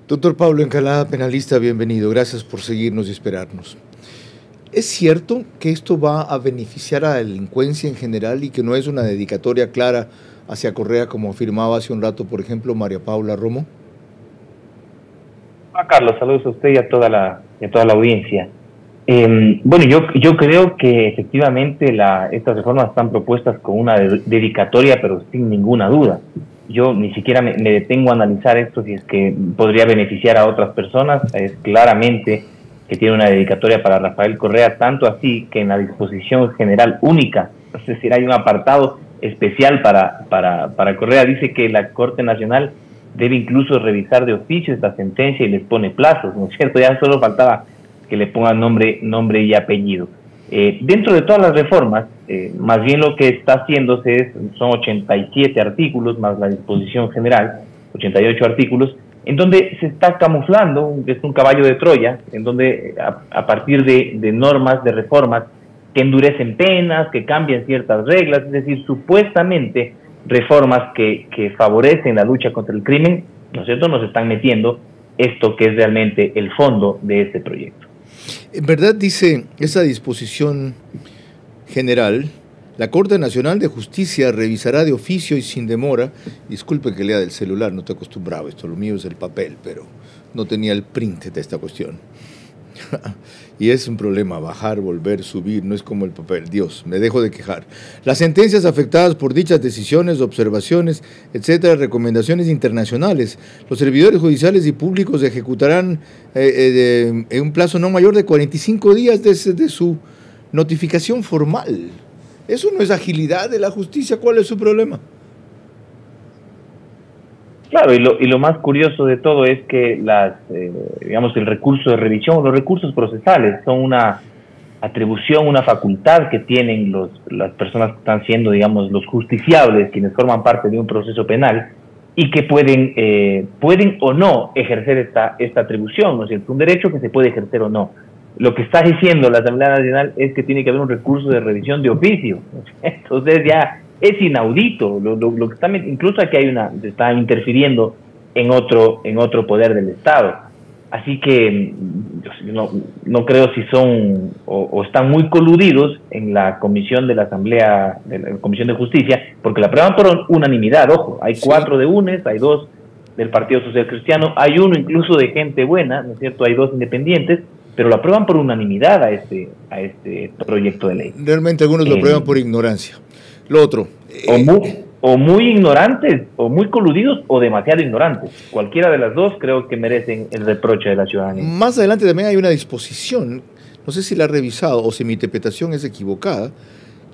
Doctor Pablo Encalada, penalista, bienvenido. Gracias por seguirnos y esperarnos. ¿Es cierto que esto va a beneficiar a la delincuencia en general y que no es una dedicatoria clara hacia Correa, como afirmaba hace un rato, por ejemplo, María Paula Romo? Carlos, saludos a usted y a toda la audiencia. Bueno, yo creo que efectivamente estas reformas están propuestas con una dedicatoria, pero sin ninguna duda. Yo ni siquiera me detengo a analizar esto si es que podría beneficiar a otras personas. Es claramente que tiene una dedicatoria para Rafael Correa, tanto así que en la disposición general única, es decir, hay un apartado especial para Correa, dice que la Corte Nacional debe incluso revisar de oficio esta sentencia y les pone plazos, ¿no es cierto? Ya solo faltaba que le pongan nombre y apellido. Dentro de todas las reformas, más bien lo que está haciéndose son 87 artículos, más la disposición general, 88 artículos, en donde se está camuflando, es un caballo de Troya, en donde a partir de normas, de reformas, que endurecen penas, que cambian ciertas reglas, es decir, supuestamente reformas que favorecen la lucha contra el crimen, ¿no es cierto?, nos están metiendo esto que es realmente el fondo de este proyecto. En verdad, dice esa disposición general, la Corte Nacional de Justicia revisará de oficio y sin demora, disculpe que lea del celular, no te acostumbraba, esto lo mío es el papel, pero no tenía el print de esta cuestión. Y es un problema, bajar, volver, subir, no es como el papel. Dios, me dejo de quejar. Las sentencias afectadas por dichas decisiones, observaciones, etcétera, recomendaciones internacionales, los servidores judiciales y públicos ejecutarán en un plazo no mayor de 45 días desde su notificación formal. Eso no es agilidad de la justicia. ¿Cuál es su problema? Claro, y lo más curioso de todo es que digamos, el recurso de revisión, los recursos procesales son una atribución, una facultad que tienen las personas que están siendo, digamos, los justiciables, quienes forman parte de un proceso penal, y que pueden o no ejercer esta atribución, ¿no es cierto? Un derecho que se puede ejercer o no. Lo que está diciendo la Asamblea Nacional es que tiene que haber un recurso de revisión de oficio. Entonces ya es inaudito. Lo que está, incluso aquí está interfiriendo en otro poder del Estado. Así que no creo si son o están muy coludidos en la comisión de la Asamblea, de la Comisión de Justicia, porque la aprueban por unanimidad, ojo, hay 4 de UNES, hay 2 del Partido Social Cristiano, hay uno incluso de gente buena, ¿no es cierto? Hay 2 independientes, pero lo aprueban por unanimidad a este proyecto de ley. Realmente algunos lo aprueban por ignorancia. Lo otro... o muy ignorantes, o muy coludidos, o demasiado ignorantes. Cualquiera de las dos creo que merecen el reproche de la ciudadanía. Más adelante también hay una disposición, no sé si la ha revisado o si mi interpretación es equivocada,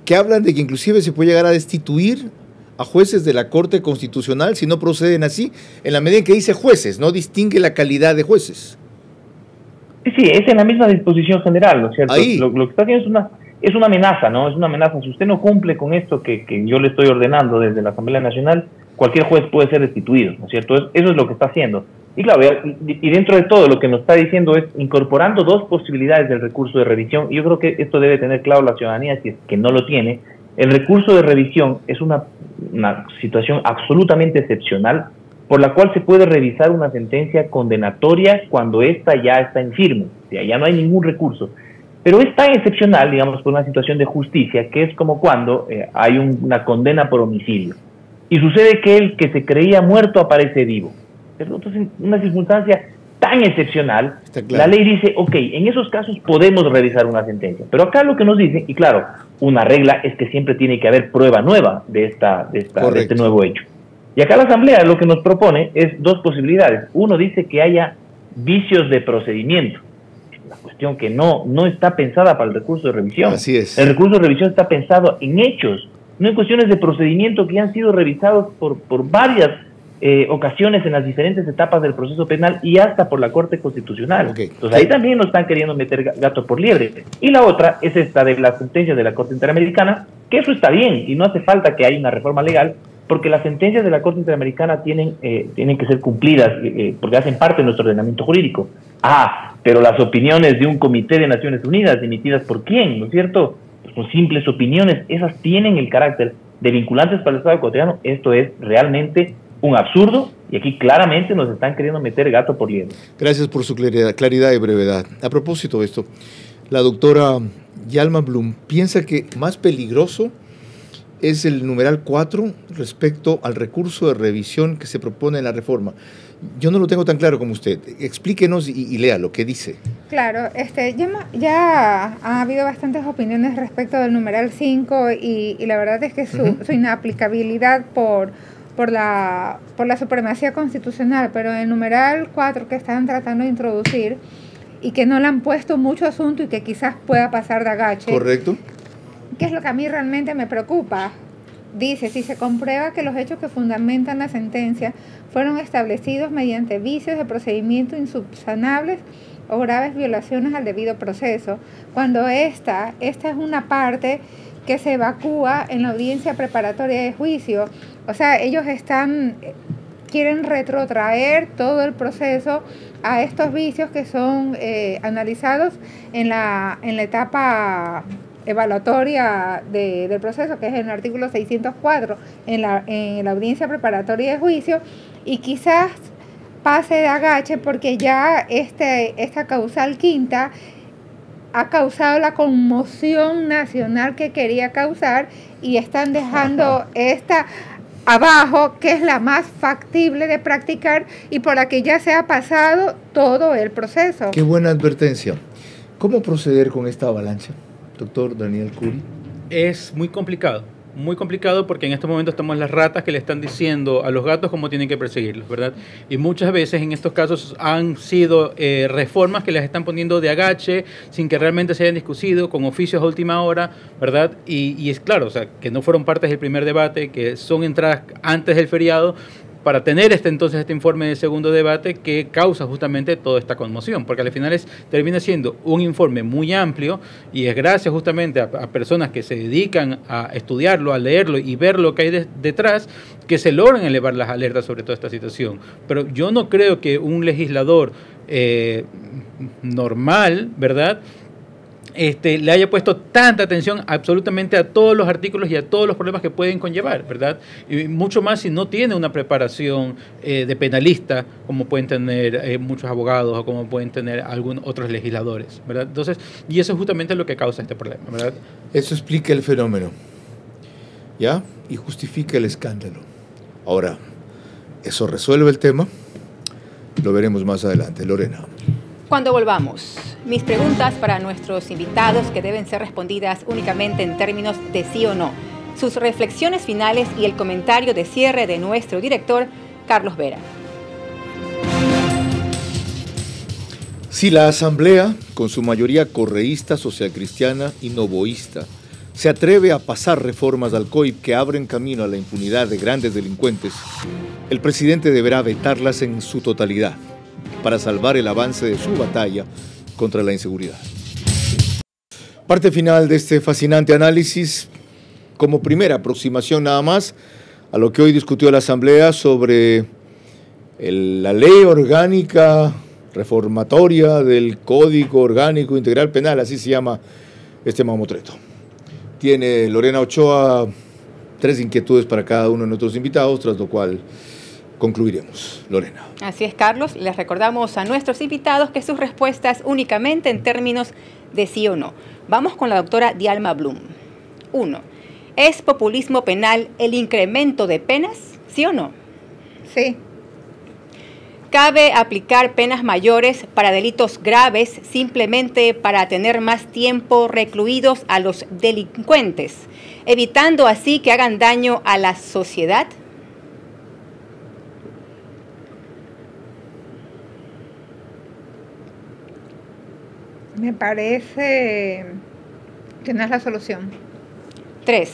que hablan de que inclusive se puede llegar a destituir a jueces de la Corte Constitucional si no proceden así, en la medida en que dice jueces, no distingue la calidad de jueces. Sí, es en la misma disposición general, ¿no es cierto? Lo que está haciendo es una amenaza, ¿no? Es una amenaza. Si usted no cumple con esto que yo le estoy ordenando desde la Asamblea Nacional, cualquier juez puede ser destituido, ¿no es cierto? Eso es lo que está haciendo. Y claro, y dentro de todo lo que nos está diciendo es incorporando 2 posibilidades del recurso de revisión, y yo creo que esto debe tener claro la ciudadanía, si es que no lo tiene. El recurso de revisión es una situación absolutamente excepcional por la cual se puede revisar una sentencia condenatoria cuando ésta ya está en firme, o sea, ya no hay ningún recurso. Pero es tan excepcional, digamos, por una situación de justicia, que es como cuando hay una condena por homicidio y sucede que el que se creía muerto aparece vivo. Entonces, en una circunstancia tan excepcional, la ley dice, ok, en esos casos podemos revisar una sentencia. Pero acá lo que nos dice, y claro, una regla es que siempre tiene que haber prueba nueva de este nuevo hecho. Y acá la Asamblea lo que nos propone es 2 posibilidades. Uno dice que haya vicios de procedimiento. La cuestión que no está pensada para el recurso de revisión. Así es. El recurso de revisión está pensado en hechos, no en cuestiones de procedimiento que han sido revisados por varias ocasiones en las diferentes etapas del proceso penal y hasta por la Corte Constitucional. Entonces ahí también nos están queriendo meter gato por liebre. Y la otra es esta de las sentencias de la Corte Interamericana, que eso está bien y no hace falta que haya una reforma legal, porque las sentencias de la Corte Interamericana tienen que ser cumplidas porque hacen parte de nuestro ordenamiento jurídico. Pero las opiniones de un comité de Naciones Unidas, emitidas por quién, ¿no es cierto? Pues son simples opiniones, esas tienen el carácter de vinculantes para el Estado ecuatoriano. Esto es realmente un absurdo y aquí claramente nos están queriendo meter gato por liebre. Gracias por su claridad y brevedad. A propósito de esto, la doctora Yalma Blum piensa que más peligroso es el numeral 4 respecto al recurso de revisión que se propone en la reforma. Yo no lo tengo tan claro como usted. Explíquenos y lea lo que dice. Claro, ya ha habido bastantes opiniones respecto del numeral 5 y la verdad es que su inaplicabilidad por la supremacía constitucional, pero el numeral 4 que están tratando de introducir y que no le han puesto mucho asunto y que quizás pueda pasar de agache. Correcto. ¿Qué es lo que a mí realmente me preocupa? Dice, si se comprueba que los hechos que fundamentan la sentencia fueron establecidos mediante vicios de procedimiento insubsanables o graves violaciones al debido proceso, cuando esta es una parte que se evacúa en la audiencia preparatoria de juicio. O sea, ellos quieren retrotraer todo el proceso a estos vicios que son analizados en la etapa evaluatoria del proceso, que es en el artículo 604, en la audiencia preparatoria de juicio, y quizás pase de agache porque ya esta causal quinta ha causado la conmoción nacional que quería causar y están dejando esta abajo, que es la más factible de practicar y por la que ya se ha pasado todo el proceso. Qué buena advertencia. ¿Cómo proceder con esta avalancha, doctor Daniel Curi? Es muy complicado porque en este momento estamos las ratas que le están diciendo a los gatos cómo tienen que perseguirlos, ¿verdad? Y muchas veces en estos casos han sido reformas que las están poniendo de agache sin que realmente se hayan discutido, con oficios a última hora, ¿verdad? Y es claro, o sea, que no fueron partes del primer debate, que son entradas antes del feriado, para tener este informe de segundo debate que causa justamente toda esta conmoción, porque al final termina siendo un informe muy amplio y es gracias justamente a personas que se dedican a estudiarlo, a leerlo y ver lo que hay detrás, que se logran elevar las alertas sobre toda esta situación. Pero yo no creo que un legislador normal, ¿verdad?, le haya puesto tanta atención absolutamente a todos los artículos y a todos los problemas que pueden conllevar, ¿verdad? Y mucho más si no tiene una preparación de penalista, como pueden tener muchos abogados o como pueden tener algunos otros legisladores, ¿verdad? Entonces, y eso es justamente lo que causa este problema, ¿verdad? Eso explica el fenómeno, ¿ya? Y justifica el escándalo. Ahora, ¿Eso resuelve el tema? Lo veremos más adelante. Lorena. Cuando volvamos, mis preguntas para nuestros invitados que deben ser respondidas únicamente en términos de sí o no. Sus reflexiones finales y el comentario de cierre de nuestro director, Carlos Vera. Si la Asamblea, con su mayoría correísta, socialcristiana y novoísta, se atreve a pasar reformas al COIP que abren camino a la impunidad de grandes delincuentes, el presidente deberá vetarlas en su totalidad para salvar el avance de su batalla contra la inseguridad. Parte final de este fascinante análisis, como primera aproximación nada más a lo que hoy discutió la Asamblea sobre la ley orgánica reformatoria del Código Orgánico Integral Penal, así se llama este mamotreto. Tiene Lorena Ochoa 3 inquietudes para cada uno de nuestros invitados, tras lo cual concluiremos. Lorena. Así es, Carlos. Les recordamos a nuestros invitados que sus respuestas únicamente en términos de sí o no. Vamos con la doctora Dialma Blum. 1. ¿Es populismo penal el incremento de penas? ¿Sí o no? Sí. ¿Cabe aplicar penas mayores para delitos graves simplemente para tener más tiempo recluidos a los delincuentes, evitando así que hagan daño a la sociedad? Me parece que no es la solución. 3.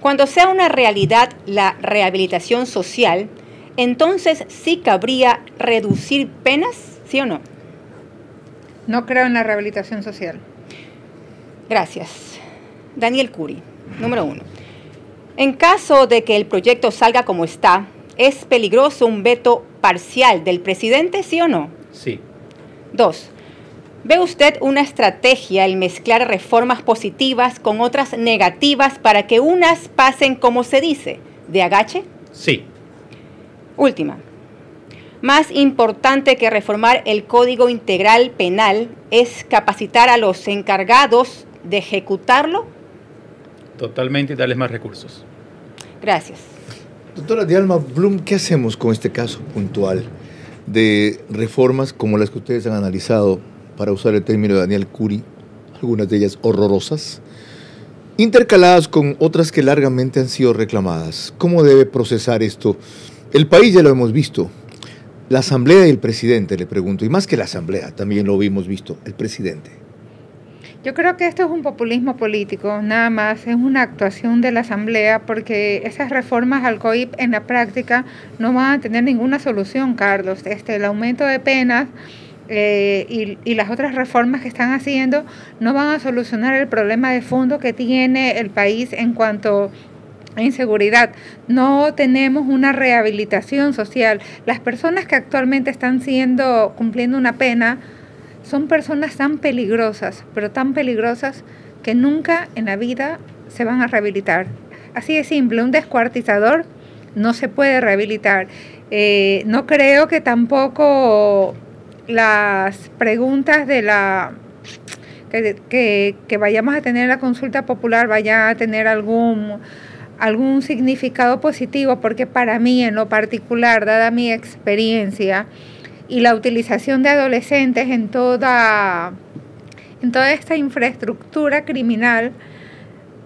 Cuando sea una realidad la rehabilitación social, entonces sí cabría reducir penas, ¿sí o no? No creo en la rehabilitación social. Gracias. Daniel Curi, número 1. En caso de que el proyecto salga como está, ¿es peligroso un veto parcial del presidente, sí o no? Sí. 2. ¿Ve usted una estrategia el mezclar reformas positivas con otras negativas para que unas pasen, como se dice, de agache? Sí. Última. Más importante que reformar el Código Integral Penal es capacitar a los encargados de ejecutarlo. Totalmente, y darles más recursos. Gracias. Doctora Dialma Blum, ¿qué hacemos con este caso puntual de reformas como las que ustedes han analizado, para usar el término de Daniel Curi, algunas de ellas horrorosas, intercaladas con otras que largamente han sido reclamadas? ¿Cómo debe procesar esto? El país ya lo hemos visto. La Asamblea y el presidente, le pregunto, y más que la Asamblea, también lo hemos visto, el presidente. Yo creo que esto es un populismo político, nada más, es una actuación de la Asamblea, porque esas reformas al COIP en la práctica no van a tener ninguna solución, Carlos. El aumento de penas y las otras reformas que están haciendo no van a solucionar el problema de fondo que tiene el país en cuanto a inseguridad. No tenemos una rehabilitación social. Las personas que actualmente están cumpliendo una pena son personas tan peligrosas, pero tan peligrosas que nunca en la vida se van a rehabilitar. Así de simple, un descuartizador no se puede rehabilitar. No creo que tampoco las preguntas de que vayamos a tener la consulta popular vayan a tener algún significado positivo, porque para mí en lo particular, dada mi experiencia y la utilización de adolescentes en toda esta infraestructura criminal,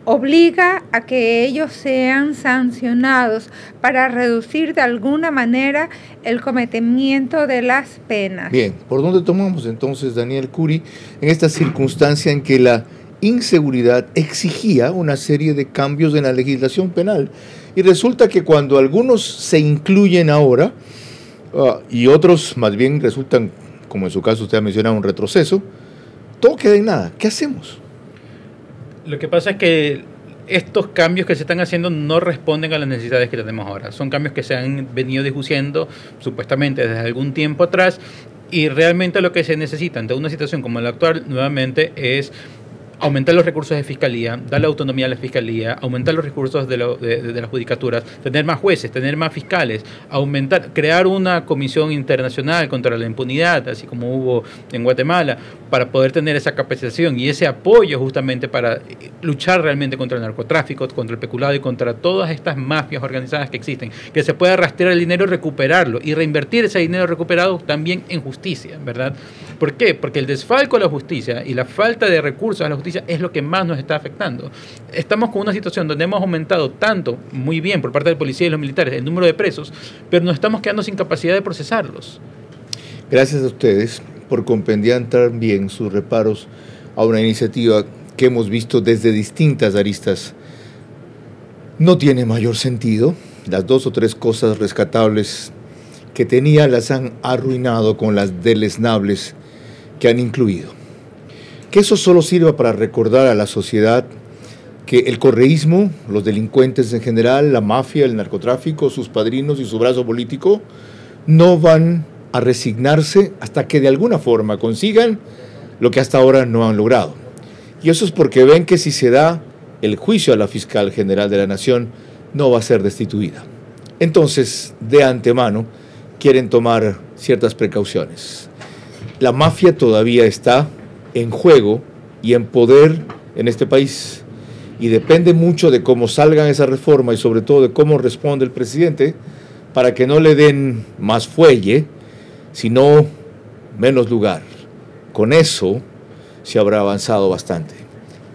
obliga a que ellos sean sancionados para reducir de alguna manera el cometimiento de las penas. Bien, ¿por dónde tomamos entonces, Daniel Curi, en esta circunstancia en que la inseguridad exigía una serie de cambios en la legislación penal? Y resulta que cuando algunos se incluyen ahora y otros más bien resultan, como en su caso usted ha mencionado, un retroceso, todo queda en nada. ¿Qué hacemos? Lo que pasa es que estos cambios que se están haciendo no responden a las necesidades que tenemos ahora. Son cambios que se han venido discutiendo supuestamente desde algún tiempo atrás, y realmente lo que se necesita ante una situación como la actual nuevamente es aumentar los recursos de fiscalía, darle autonomía a la fiscalía, aumentar los recursos de las judicaturas, tener más jueces, tener más fiscales, crear una comisión internacional contra la impunidad, así como hubo en Guatemala, para poder tener esa capacitación y ese apoyo justamente para luchar realmente contra el narcotráfico, contra el peculado y contra todas estas mafias organizadas que existen, que se pueda rastrear el dinero, recuperarlo y reinvertir ese dinero recuperado también en justicia, ¿verdad? ¿Por qué? Porque el desfalco a la justicia y la falta de recursos a la justicia es lo que más nos está afectando. Estamos con una situación donde hemos aumentado tanto, muy bien, por parte del policía y los militares, el número de presos, pero nos estamos quedando sin capacidad de procesarlos. Gracias a ustedes por compendiar también sus reparos a una iniciativa que hemos visto desde distintas aristas. No tiene mayor sentido. Las 2 o 3 cosas rescatables que tenía las han arruinado con las deleznables que han incluido. Que eso solo sirva para recordar a la sociedad que el correísmo, los delincuentes en general, la mafia, el narcotráfico, sus padrinos y su brazo político, no van a resignarse hasta que de alguna forma consigan lo que hasta ahora no han logrado. Y eso es porque ven que si se da el juicio a la fiscal general de la Nación, no va a ser destituida. Entonces, de antemano, quieren tomar ciertas precauciones. La mafia todavía está en juego y en poder en este país, y depende mucho de cómo salgan esa reforma y sobre todo de cómo responde el presidente para que no le den más fuelle, sino menos lugar. Con eso se habrá avanzado bastante.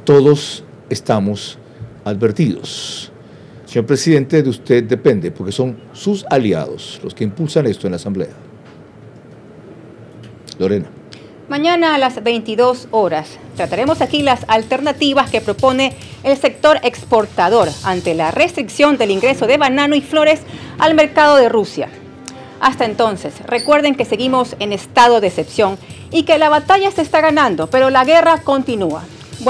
Todos estamos advertidos. Señor presidente, de usted depende, porque son sus aliados los que impulsan esto en la Asamblea. Lorena. Mañana a las 22 horas trataremos aquí las alternativas que propone el sector exportador ante la restricción del ingreso de banano y flores al mercado de Rusia. Hasta entonces, recuerden que seguimos en estado de excepción y que la batalla se está ganando, pero la guerra continúa.